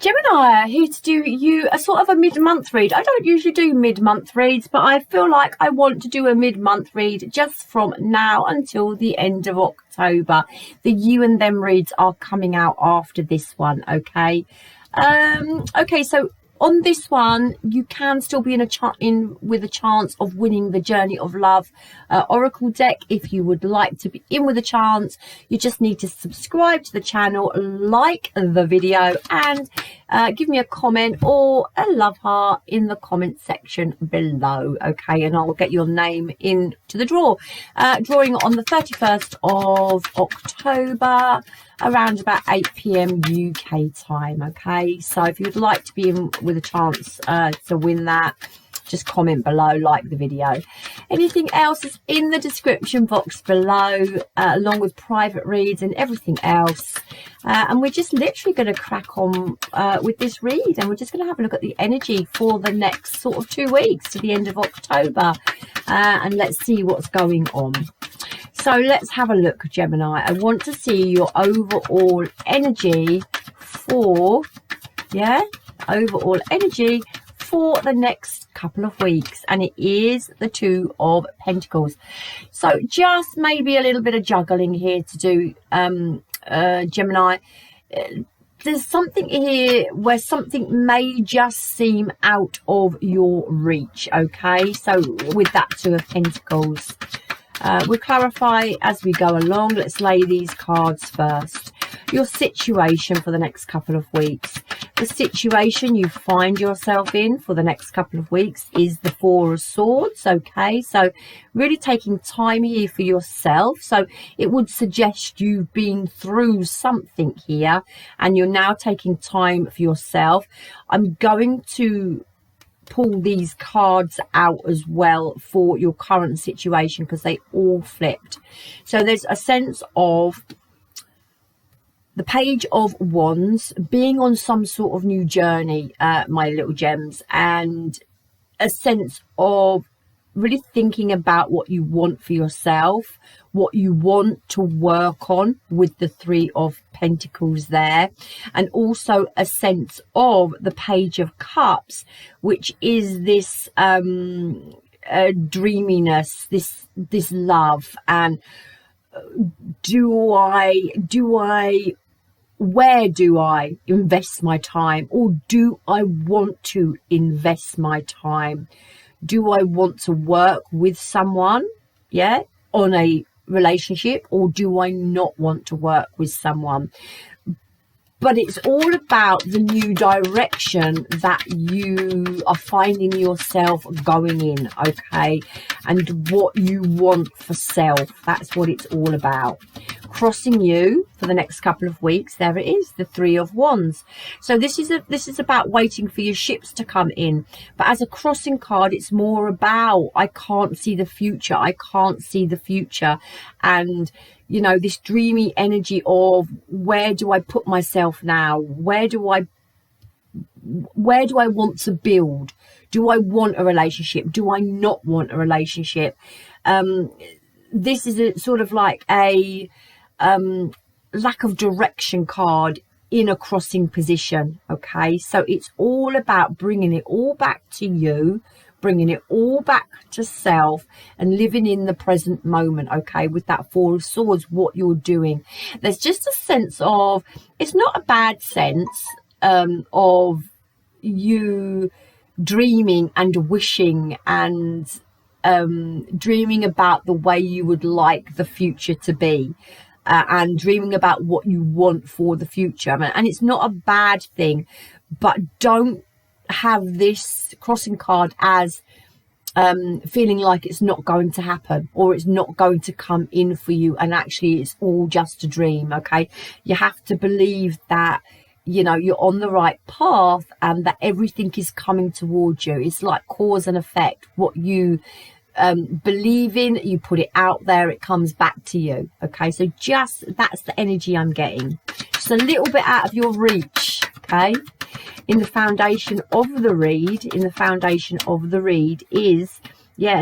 Gemini, here to do you a sort of a mid-month read. I don't usually do mid-month reads, but I feel like I want to do a mid-month read just from now until the end of October. The you and them reads are coming out after this one, okay? Okay, so on this one, you can still be in with a chance of winning the Journey of Love Oracle deck. If you would like to be in with a chance, you just need to subscribe to the channel, like the video, and give me a comment or a love heart in the comment section below, okay? And I'll get your name into the draw. Drawing on the 31st of October, around about 8 p.m. UK time, okay? So if you'd like to be in with a chance to win that, just comment below, like the video. Anything else is in the description box below, along with private reads and everything else. And we're just literally going to crack on with this read, and we're just going to have a look at the energy for the next sort of 2 weeks to the end of October, and let's see what's going on. So let's have a look, Gemini. I want to see your overall energy for, overall energy for the next couple of weeks, and it is the Two of Pentacles. So just maybe a little bit of juggling here to do, Gemini. There's something here where something may just seem out of your reach, okay? So with that Two of Pentacles, we'll clarify as we go along. Let's lay these cards first. Your situation for the next couple of weeks. The situation you find yourself in for the next couple of weeks is the Four of Swords, okay? So really taking time here for yourself. So it would suggest you've been through something here and you're now taking time for yourself. I'm going to pull these cards out as well for your current situation because they all flipped. So there's a sense of the Page of Wands, being on some sort of new journey, my little gems, and a sense of really thinking about what you want for yourself, what you want to work on with the Three of Pentacles there, and also a sense of the Page of Cups, which is this dreaminess, this love, and where do I invest my time, or do I want to invest my time? Do I want to work with someone, on a relationship, or do I not want to work with someone? But it's all about the new direction that you are finding yourself going in, okay? And what you want for self. That's what it's all about. Crossing you for the next couple of weeks. There it is, the Three of Wands. So this is about waiting for your ships to come in. But as a crossing card, it's more about, I can't see the future. I can't see the future. And you know, this dreamy energy of where do I put myself now? Where do I want to build? Do I want a relationship? Do I not want a relationship? This is a sort of like a lack of direction card in a crossing position, okay? So it's all about bringing it all back to you, bringing it all back to self, and living in the present moment, okay? With that Four of Swords, what you're doing, there's just a sense of, it's not a bad sense of you dreaming and wishing and dreaming about the way you would like the future to be, and dreaming about what you want for the future. And it's not a bad thing, but don't have this crossing card as feeling like it's not going to happen, or it's not going to come in for you, and actually it's all just a dream, okay? You have to believe that, you know, you're on the right path and that everything is coming towards you. It's like cause and effect. What you believe in, you put it out there, it comes back to you, okay? So just, that's the energy I'm getting. Just a little bit out of your reach, okay? In the foundation of the read, is,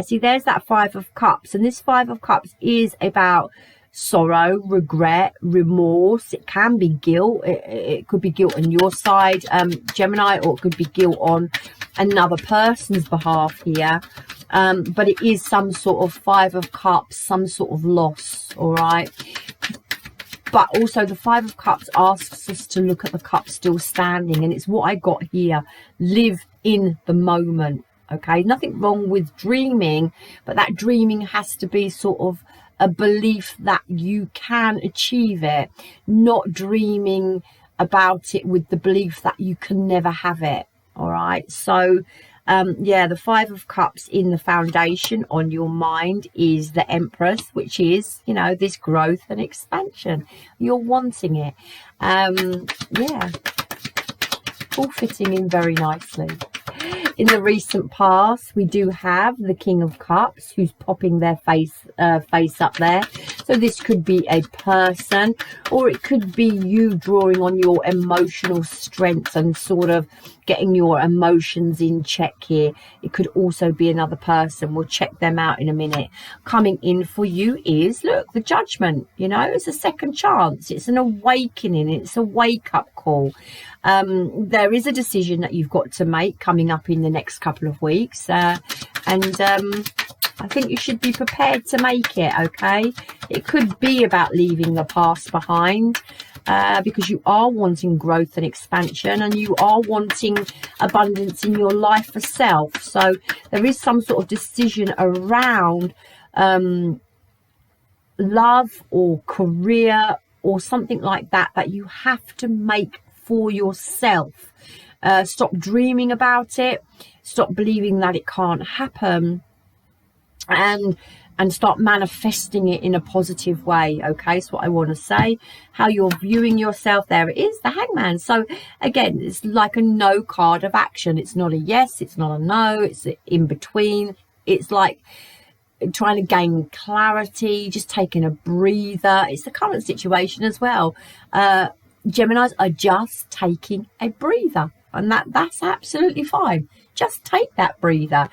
see, there's that Five of Cups, and this Five of Cups is about sorrow, regret, remorse. It can be guilt. It could be guilt on your side, Gemini, or it could be guilt on another person's behalf here. But it is some sort of Five of Cups, some sort of loss, all right? But also the Five of Cups asks us to look at the cup still standing, and it's what I got here. Live in the moment, okay? Nothing wrong with dreaming, but that dreaming has to be sort of a belief that you can achieve it, not dreaming about it with the belief that you can never have it, all right? So yeah, the Five of Cups in the foundation on your mind is the Empress, which is, you know, this growth and expansion. You're wanting it. Yeah, all fitting in very nicely. In the recent past, we do have the King of Cups, who's popping their face up there. So this could be a person, or it could be you drawing on your emotional strength and sort of getting your emotions in check here. It could also be another person. We'll check them out in a minute. Coming in for you is, look, the Judgment. You know, it's a second chance. It's an awakening. It's a wake-up call. There is a decision that you've got to make coming up in the next couple of weeks. I think you should be prepared to make it, okay? It could be about leaving the past behind, because you are wanting growth and expansion, and you are wanting abundance in your life for self. So there is some sort of decision around love or career or something like that that you have to make for yourself. Stop dreaming about it. Stop believing that it can't happen. And start manifesting it in a positive way, okay? That's what I want to say. How you're viewing yourself, there it is, the Hangman. So again, it's like a no card of action. It's not a yes, it's not a no, it's in between. It's like trying to gain clarity, just taking a breather. It's the current situation as well. Geminis are just taking a breather, and that's absolutely fine. Just take that breather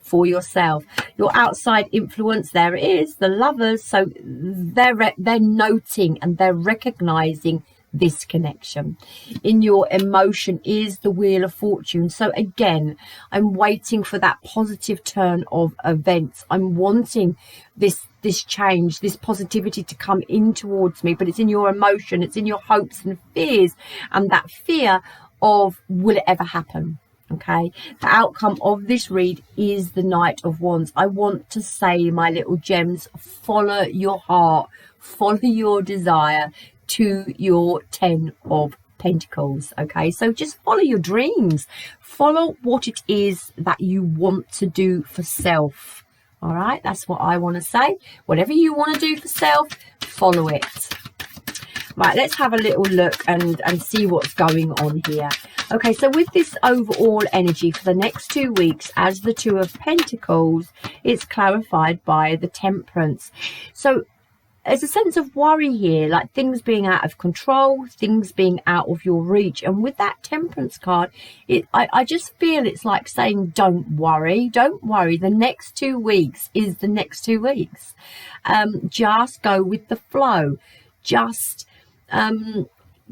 for yourself. Your outside influence, there it is, the Lovers. So they're noting and they're recognizing this connection. In your emotion is the Wheel of Fortune. So again, I'm waiting for that positive turn of events. I'm wanting this change, this positivity to come in towards me, but it's in your emotion, it's in your hopes and fears, and that fear of, will it ever happen? Okay, the outcome of this read is the Knight of Wands. I want to say, my little gems, follow your heart, follow your desire to your 10 of Pentacles. Okay, so just follow your dreams, follow what it is that you want to do for self. All right, that's what I want to say. Whatever you want to do for self, follow it. Right, let's have a little look and see what's going on here. Okay, so with this overall energy for the next 2 weeks as the Two of Pentacles, it's clarified by the Temperance. So there's a sense of worry here, like things being out of control, things being out of your reach. And with that Temperance card, I just feel it's like saying, don't worry. The next 2 weeks is the next 2 weeks. Just go with the flow. Just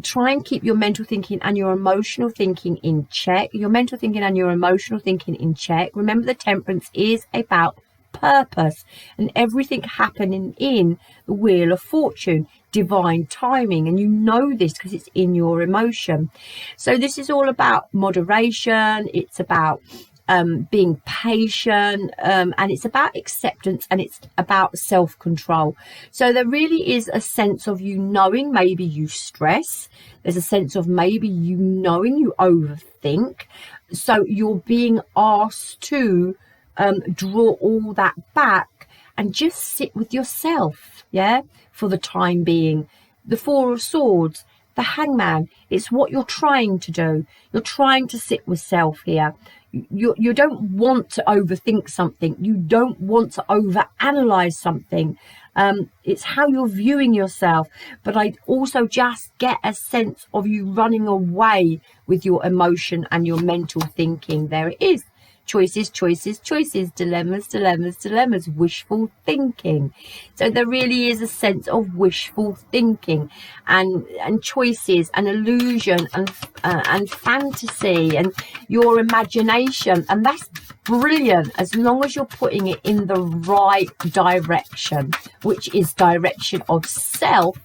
try and keep your mental thinking and your emotional thinking in check. Your mental thinking and your emotional thinking in check. Remember, the Temperance is about purpose and everything happening in the Wheel of Fortune, divine timing, and you know this because it's in your emotion. So this is all about moderation. It's about being patient, and it's about acceptance, and it's about self-control. So there really is a sense of you knowing maybe you stress. There's a sense of maybe you knowing you overthink. So you're being asked to draw all that back and just sit with yourself, yeah, for the time being. The Four of Swords, the Hangman, it's what you're trying to do. You're trying to sit with self here. You don't want to overthink something. You don't want to overanalyze something. It's how you're viewing yourself. But I also just get a sense of you running away with your emotion and your mental thinking. There it is. choices, choices, choices, dilemmas, dilemmas, dilemmas, wishful thinking. So there really is a sense of wishful thinking and choices and illusion and fantasy and your imagination, and that's brilliant as long as you're putting it in the right direction, which is direction of self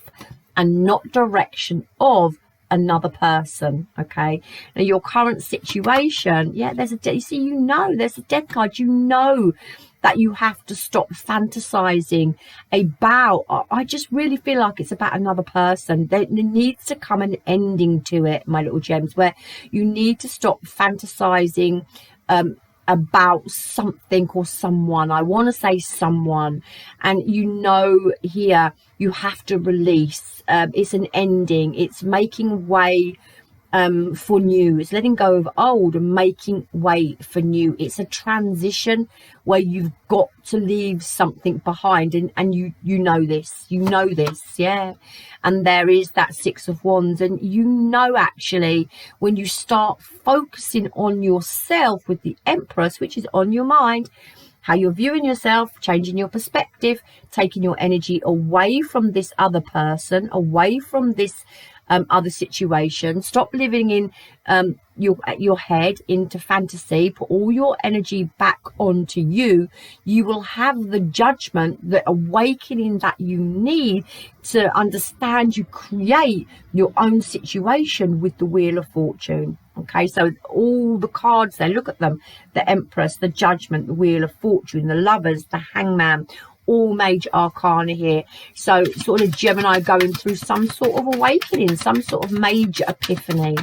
and not direction of another person. Okay, now your current situation, yeah, there's a there's a death card. You know that you have to stop fantasizing about, I just really feel like it's about another person. There needs to come an ending to it, my little gems, where you need to stop fantasizing about something or someone. I want to say someone, and here you have to release. It's an ending. It's making way for new. It's letting go of old and making way for new. It's a transition where you've got to leave something behind, and you know this, yeah. And there is that Six of Wands, and actually when you start focusing on yourself with the Empress, which is on your mind, how you're viewing yourself, changing your perspective, taking your energy away from this other person, away from this other situation. Stop living in your head, into fantasy. Put all your energy back onto you. You will have the judgment, the awakening that you need to understand. You create your own situation with the Wheel of Fortune. Okay, so all the cards there, look at them: the Empress, the Judgment, the Wheel of Fortune, the Lovers, the Hangman, all major arcana here. So sort of Gemini going through some sort of awakening, some sort of major epiphany.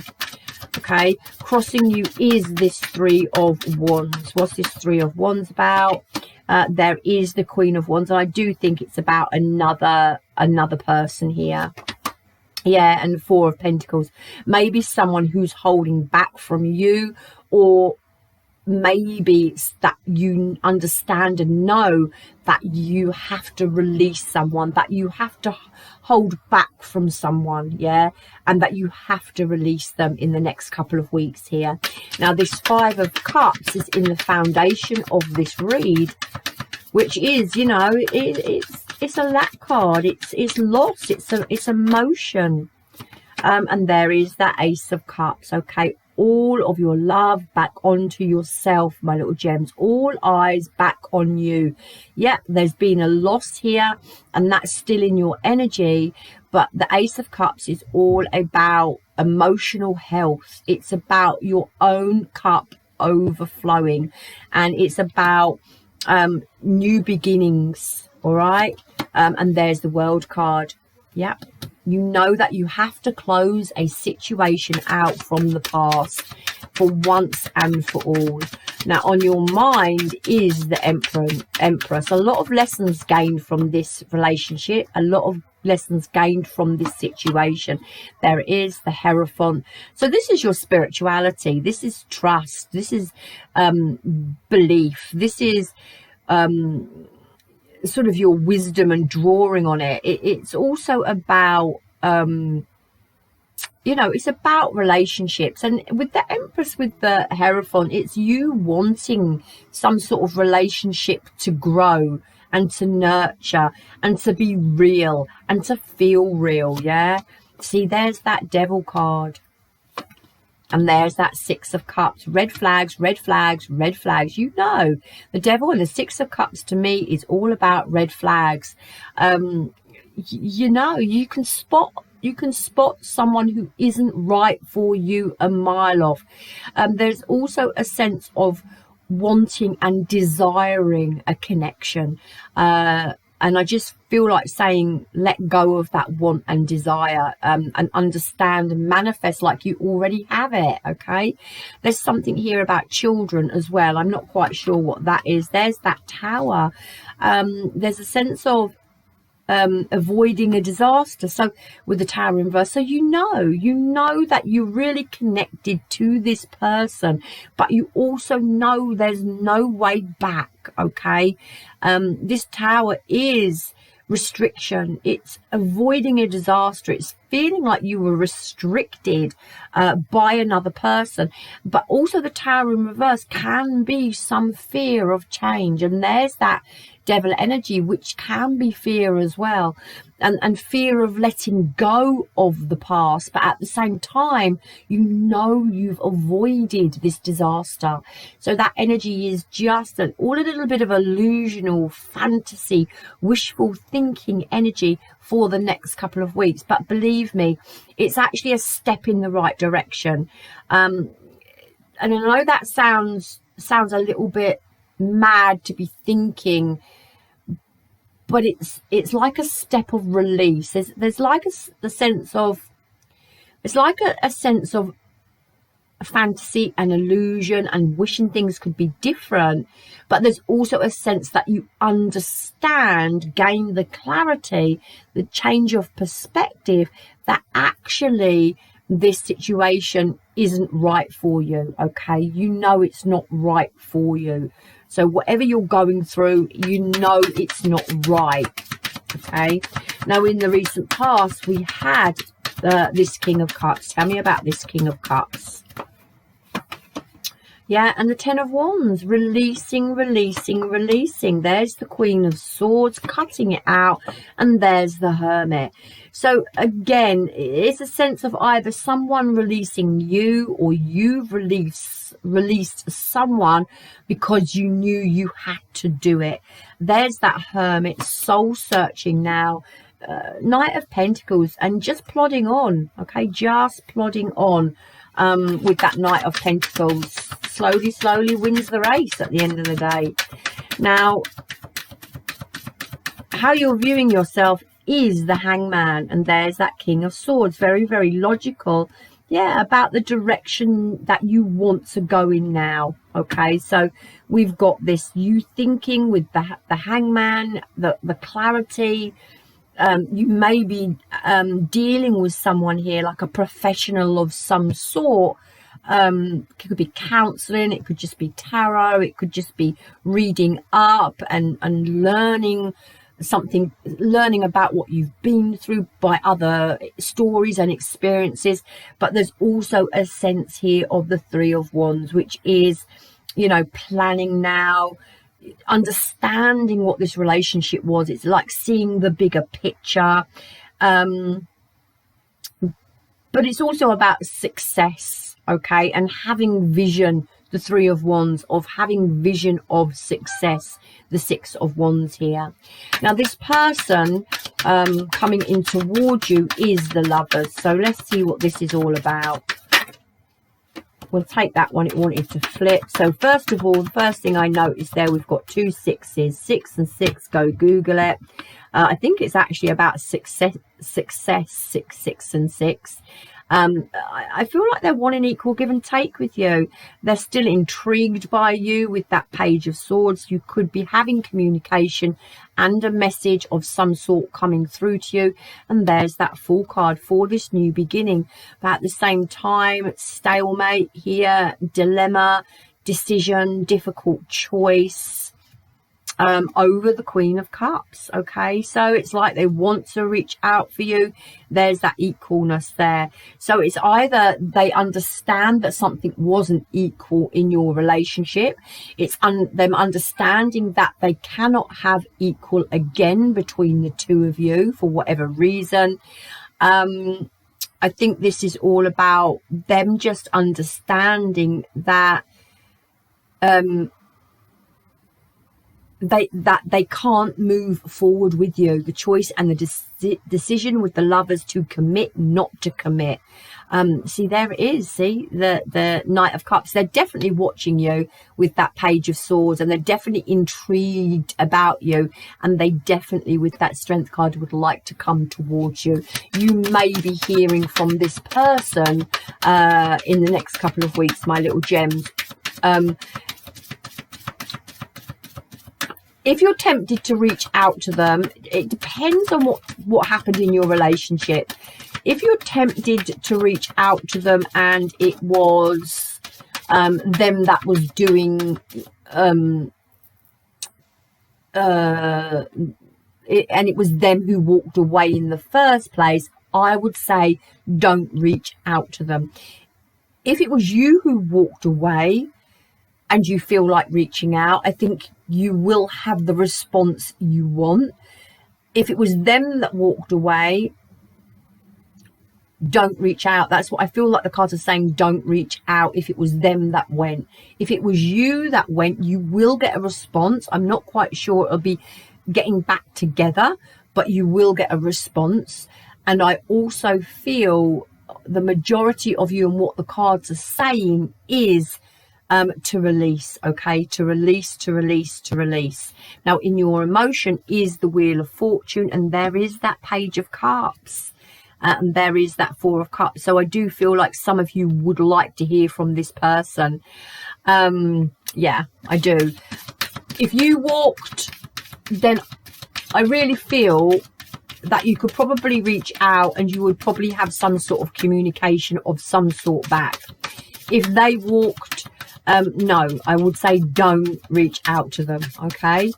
Okay, crossing you is this Three of Wands. What's this Three of Wands about? There is the Queen of Wands, and I do think it's about another person here. Yeah, and Four of Pentacles. Maybe someone who's holding back from you, or maybe that you understand and know that you have to release someone, that you have to hold back from someone, yeah, and that you have to release them in the next couple of weeks here. Now this Five of Cups is in the foundation of this read, which is, it's a lack card, it's loss, it's emotion, and there is that Ace of Cups. Okay, all of your love back onto yourself, my little gems. All eyes back on you. Yeah, there's been a loss here, and that's still in your energy, but the Ace of Cups is all about emotional health. It's about your own cup overflowing, and it's about new beginnings. All right, and there's the World card. Yeah, you know that you have to close a situation out from the past for once and for all. Now on your mind is the Empress. A lot of lessons gained from this relationship, a lot of lessons gained from this situation. There is the Hierophant. So this is your spirituality, this is trust, this is belief, this is sort of your wisdom and drawing on it. It's also about it's about relationships, and with the Empress, with the Hierophant, it's you wanting some sort of relationship to grow and to nurture and to be real and to feel real. Yeah, see, there's that Devil card. And there's that Six of Cups. Red flags, red flags, red flags. The Devil and the Six of Cups to me is all about red flags. You can spot someone who isn't right for you a mile off. There's also a sense of wanting and desiring a connection. And I just feel like saying, let go of that want and desire, and understand and manifest like you already have it. Okay, there's something here about children as well. I'm not quite sure what that is. There's that Tower. There's a sense of avoiding a disaster. So with the Tower in reverse, so you know that you're really connected to this person, but you also know there's no way back. Okay, this Tower is restriction, it's avoiding a disaster, it's feeling like you were restricted by another person. But also the Tower in reverse can be some fear of change, and there's that Devil energy, which can be fear as well, and fear of letting go of the past. But at the same time, you know you've avoided this disaster, so that energy is just all a little bit of illusional fantasy, wishful thinking energy for the next couple of weeks. But believe me, it's actually a step in the right direction. And I know that sounds a little bit mad to be thinking, but it's like a step of release. There's like a sense of, it's like a sense of fantasy and illusion and wishing things could be different, but there's also a sense that you understand, gain the clarity, the change of perspective, that actually this situation isn't right for you. Okay, you know it's not right for you. So whatever you're going through, you know it's not right. Okay. Now, in the recent past, we had this King of Cups. Tell me about this King of Cups. Yeah, and the Ten of Wands, releasing, releasing, releasing. There's the Queen of Swords, cutting it out, and there's the Hermit. So again, it's a sense of either someone releasing you, or you've released someone because you knew you had to do it. There's that Hermit, soul searching now. Knight of Pentacles, and just plodding on. Okay, just plodding on with that Knight of Pentacles. Slowly wins the race at the end of the day. Now, how you're viewing yourself is the Hangman, and there's that King of Swords. Very, very logical. Yeah, about the direction that you want to go in now. Okay, so we've got this you thinking with the Hangman, the clarity. You may be dealing with someone here, like a professional of some sort. It could be counseling, it could just be tarot, it could just be reading up and learning something, learning about what you've been through by other stories and experiences. But there's also a sense here of the Three of Wands, which is, you know, planning now, understanding what this relationship was. It's like seeing the bigger picture, but it's also about success. Okay, and having vision, the Three of Wands, of having vision of success, the Six of Wands here. Now, this person coming in towards you is the Lovers. So let's see what this is all about. We'll take that one. It wanted to flip. So first of all, the first thing I noticed there, we've got two sixes. 6 and 6, go Google it. I think it's actually about success, 6 and 6. I feel like they're wanting equal give and take with you. They're still intrigued by you with that Page of Swords. You could be having communication and a message of some sort coming through to you. And there's that Fool card for this new beginning. But at the same time, stalemate here, dilemma, decision, difficult choice. Over the Queen of Cups. Okay, so it's like they want to reach out for you. There's that equalness there. So it's either they understand that something wasn't equal in your relationship. It's them understanding that they cannot have equal again between the two of you for whatever reason. I think this is all about them just understanding that they can't move forward with you. The choice and the decision with the Lovers to commit, not to commit. See, there it is. See, the Knight of Cups. They're definitely watching you with that Page of Swords, and they're definitely intrigued about you, and they definitely, with that Strength card, would like to come towards you. You may be hearing from this person in the next couple of weeks, my little gems. If you're tempted to reach out to them, it depends on what happened in your relationship. If you're tempted to reach out to them and it was them that was doing and it was them who walked away in the first place, I would say don't reach out to them. If it was you who walked away and you feel like reaching out, I think you will have the response you want. If it was them that walked away, don't reach out. That's what I feel like the cards are saying. Don't reach out if it was them that went. If it was you that went, you will get a response. I'm not quite sure it'll be getting back together, but you will get a response. And I also feel the majority of you and what the cards are saying is to release, okay? To release, to release, to release. Now, in your emotion is the Wheel of Fortune, and there is that Page of Cups. And there is that Four of Cups. So I do feel like some of you would like to hear from this person. Yeah, I do. If you walked, then I really feel that you could probably reach out and you would probably have some sort of communication of some sort back. If they walked, no, I would say don't reach out to them, okay?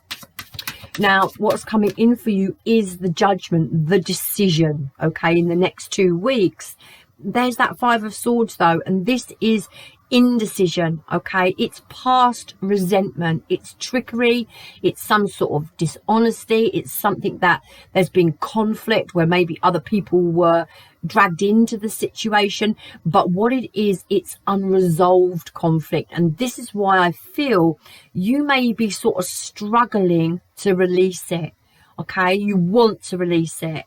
Now, what's coming in for you is the Judgment, the decision, okay, in the next 2 weeks. There's that Five of Swords, though, and this is indecision, okay? It's past resentment, it's trickery, it's some sort of dishonesty, it's something that there's been conflict where maybe other people were dragged into the situation, but what it is, it's unresolved conflict. And this is why I feel you may be sort of struggling to release it, okay? You want to release it.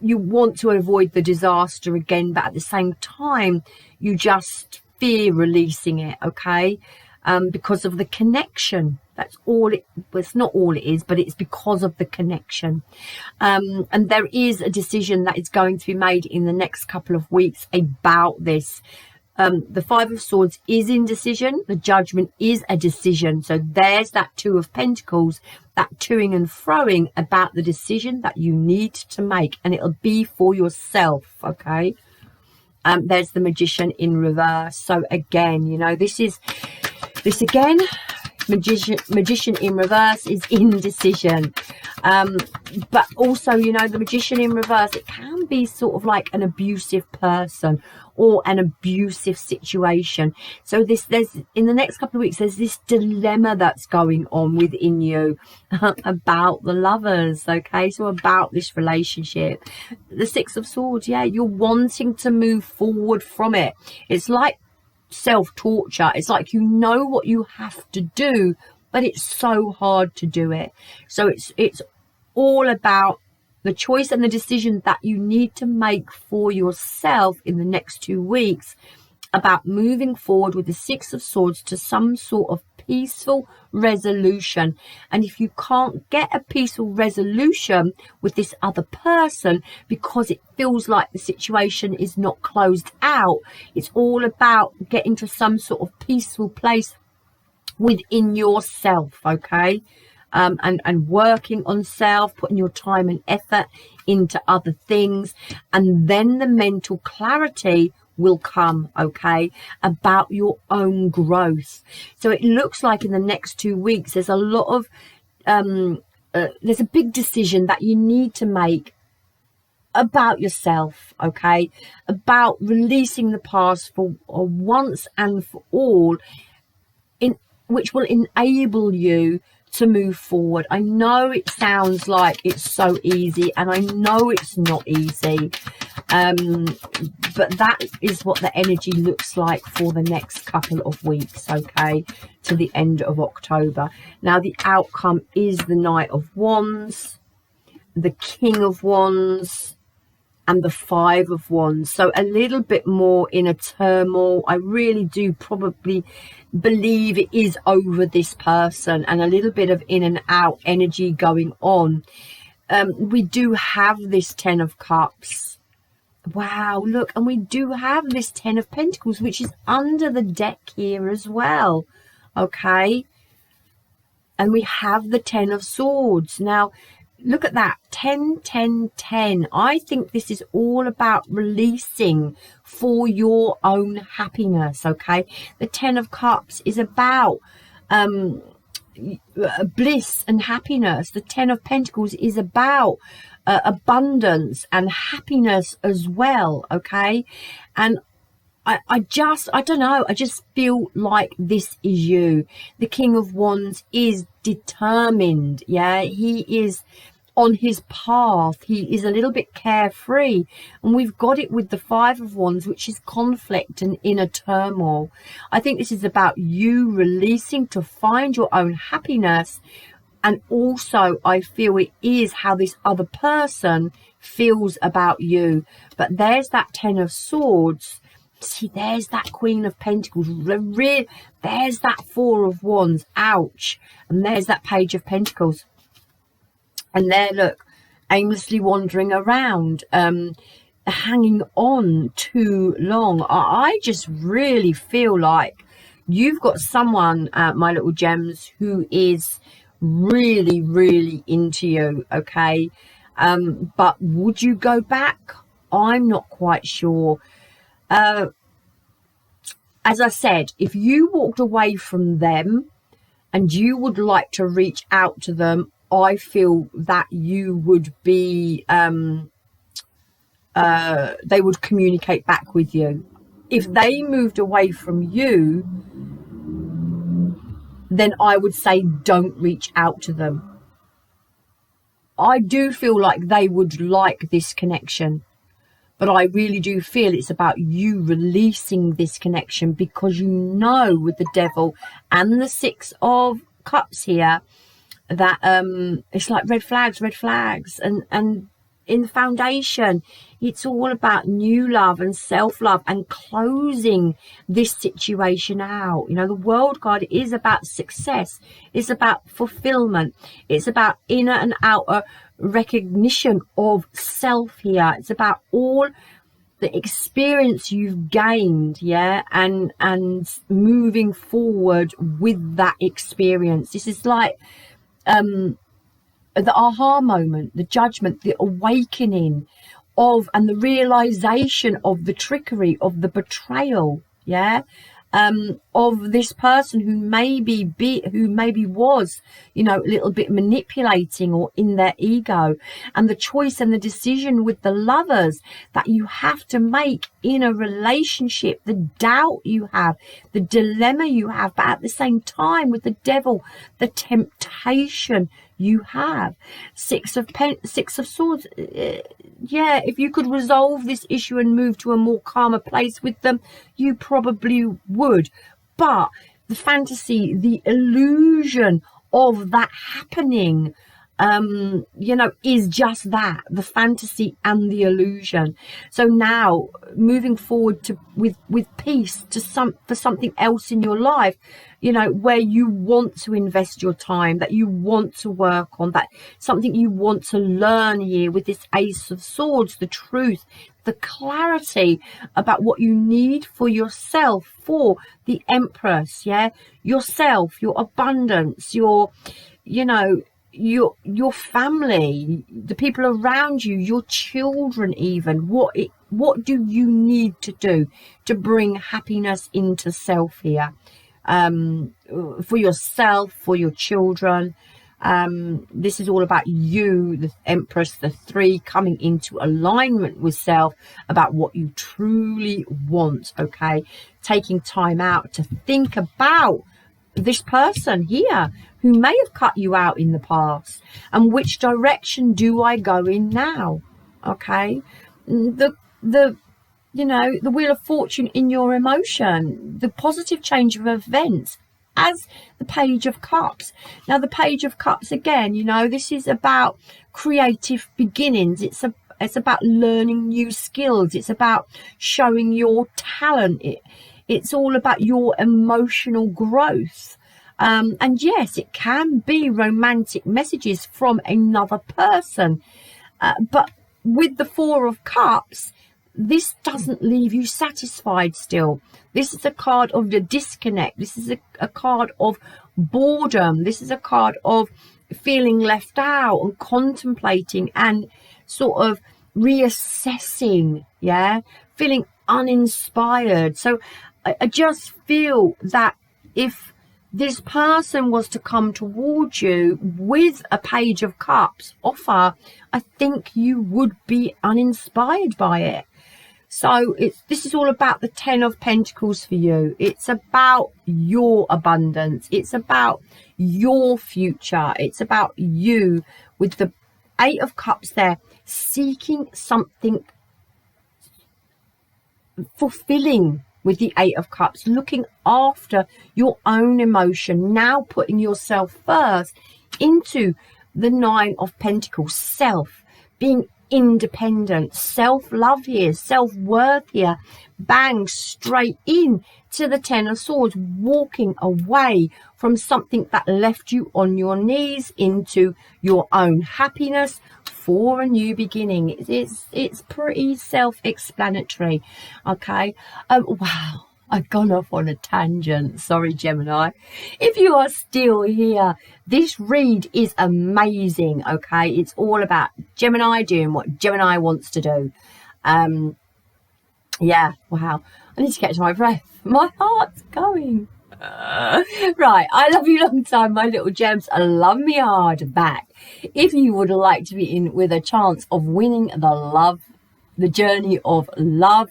You want to avoid the disaster again, but at the same time you just fear releasing it, okay? Because of the connection. That's all it, well, it's not all it is, but it's because of the connection. And there is a decision that is going to be made in the next couple of weeks about this. The Five of Swords is indecision. The Judgment is a decision. So there's that Two of Pentacles, that toing and froing about the decision that you need to make. And it'll be for yourself, okay? There's the Magician in reverse. So again, you know, this again, Magician in reverse is indecision. But also, you know, the Magician in reverse, it can be sort of like an abusive person or an abusive situation. So there's in the next couple of weeks, there's this dilemma that's going on within you about the lovers, okay? So about this relationship. The Six of Swords, yeah, you're wanting to move forward from it. It's like self-torture. It's like you know what you have to do, but it's so hard to do it. So it's all about the choice and the decision that you need to make for yourself in the next 2 weeks about moving forward with the Six of Swords to some sort of peaceful resolution. And if you can't get a peaceful resolution with this other person because it feels like the situation is not closed out, it's all about getting to some sort of peaceful place within yourself, okay? And working on self, putting your time and effort into other things, and then the mental clarity will come, okay, about your own growth. So it looks like in the next 2 weeks there's a lot of there's a big decision that you need to make about yourself, okay, about releasing the past for once and for all, which will enable you to move forward. I know it sounds like it's so easy, and I know it's not easy, but that is what the energy looks like for the next couple of weeks, okay, to the end of October. Now the outcome is the Knight of Wands, the King of Wands, and the Five of Wands. So a little bit more in a turmoil. I really do probably believe it is over this person, and a little bit of in and out energy going on. We do have this Ten of Cups. Wow, look, and we do have this Ten of Pentacles, which is under the deck here as well, okay? And we have the Ten of Swords. Now, look at that, 10, 10, 10. I think this is all about releasing for your own happiness, okay? The Ten of Cups is about, bliss and happiness. The Ten of Pentacles is about abundance and happiness as well, okay? And I don't know, I just feel like this is you. The King of Wands is determined, yeah? He is on his path. He is a little bit carefree, and we've got it with the Five of Wands, which is conflict and inner turmoil. I think this is about you releasing to find your own happiness, and also I feel it is how this other person feels about you. But there's that Ten of Swords. See, there's that Queen of Pentacles. There's that Four of Wands. Ouch. And there's that Page of Pentacles. And there, look, aimlessly wandering around, hanging on too long. I just really feel like you've got someone, my little gems, who is really, really into you, okay? But would you go back? I'm not quite sure. As I said, if you walked away from them and you would like to reach out to them, I feel that you would be, they would communicate back with you. If they moved away from you, then I would say don't reach out to them. I do feel like they would like this connection, but I really do feel it's about you releasing this connection, because you know with the Devil and the Six of Cups here, that it's like red flags, and in the foundation it's all about new love and self-love and closing this situation out. You know, the World card is about success, it's about fulfillment, it's about inner and outer recognition of self here. It's about all the experience you've gained, yeah, and moving forward with that experience. This is like the aha moment, the judgment, the awakening of, and the realization of the trickery, of the betrayal, yeah, of this person who maybe was, you know, a little bit manipulating or in their ego, and the choice and the decision with the Lovers that you have to make in a relationship, the doubt you have, the dilemma you have, but at the same time with the Devil, the temptation you have. Six of Swords. Yeah, if you could resolve this issue and move to a more calmer place with them, you probably would. But the fantasy, the illusion of that happening, you know, is just that, the fantasy and the illusion. So now moving forward to with peace for something else in your life, you know, where you want to invest your time, that you want to work on, that something you want to learn here with this Ace of Swords, the truth, the clarity about what you need for yourself, for the Empress, yeah, yourself, your abundance, your, you know, your family, the people around you, your children even. What do you need to do to bring happiness into self here, for yourself, for your children? This is all about you, the Empress, the Three, coming into alignment with self about what you truly want, okay? Taking time out to think about this person here who may have cut you out in the past, and which direction do I go in now, okay? The you know, the Wheel of Fortune in your emotion, the positive change of events as the Page of Cups. Now the Page of Cups, again, you know, this is about creative beginnings. It's about learning new skills. It's about showing your talent. It's all about your emotional growth. And yes, it can be romantic messages from another person. But with the Four of Cups, this doesn't leave you satisfied still. This is a card of the disconnect. This is a card of boredom. This is a card of feeling left out and contemplating and sort of reassessing, yeah, feeling uninspired. So I just feel that if this person was to come towards you with a Page of Cups offer, I think you would be uninspired by it. So this is all about the 10 of Pentacles for you. It's about your abundance. It's about your future. It's about you with the 8 of Cups there, seeking something fulfilling with the 8 of Cups, looking after your own emotion, now putting yourself first into the 9 of Pentacles, self, being independent, self-love here, self-worth here, bang, straight in to the 10 of Swords, walking away from something that left you on your knees into your own happiness for a new beginning. It's pretty self-explanatory. Okay. Wow, I've gone off on a tangent. Sorry, Gemini. If you are still here, this read is amazing. Okay, it's all about Gemini doing what Gemini wants to do. Yeah, wow. I need to catch my breath. My heart's going. Right, I love you long time, my little gems. Love me hard back. If you would like to be in with a chance of winning the Journey of Love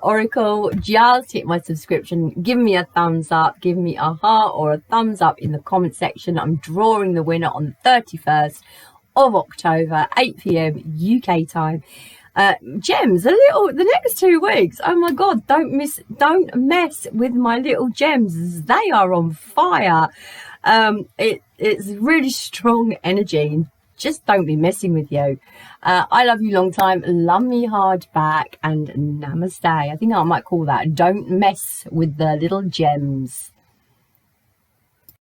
Oracle, just hit my subscription, give me a thumbs up, give me a heart or a thumbs up in the comment section. I'm drawing the winner on the 31st of October, 8 p.m. UK time. Gems, the next 2 weeks, oh my god, don't mess with my little gems. They are on fire. It's really strong energy. Just don't be messing with you. I love you long time, love me hard back, and namaste. I think I might call that don't mess with the little gems.